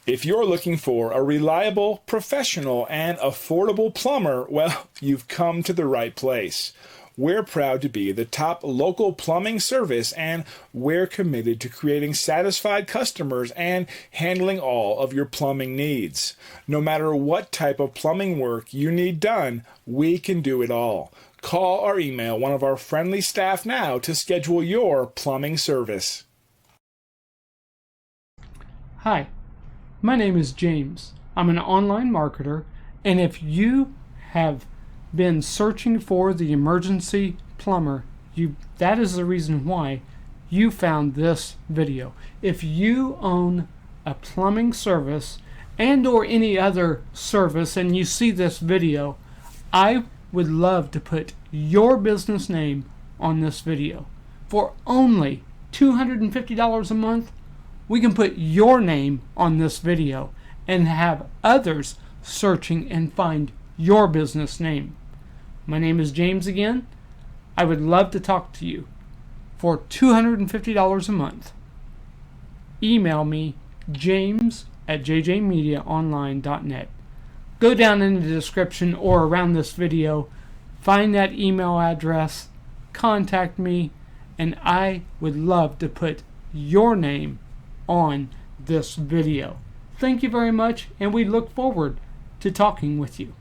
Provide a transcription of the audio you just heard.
If you're looking for a reliable, professional, and affordable plumber, well, you've come to the right place. We're proud to be the top local plumbing service, and we're committed to creating satisfied customers and handling all of your plumbing needs. No matter what type of plumbing work you need done, we can do it all. Call or email one of our friendly staff now to schedule your plumbing service. Hi, my name is James. I'm an online marketer, and if you have been searching for the emergency plumber, that is the reason why you found this video. If you own a plumbing service and or any other service and you see this video, I would love to put your business name on this video. For only $250 a month, we can put your name on this video and have others searching and find your business name. My name is James again. I would love to talk to you for $250 a month. Email me, james@jjmediaonline.net. Go down in the description or around this video, find that email address, contact me, and I would love to put your name on this video. Thank you very much, and we look forward to talking with you.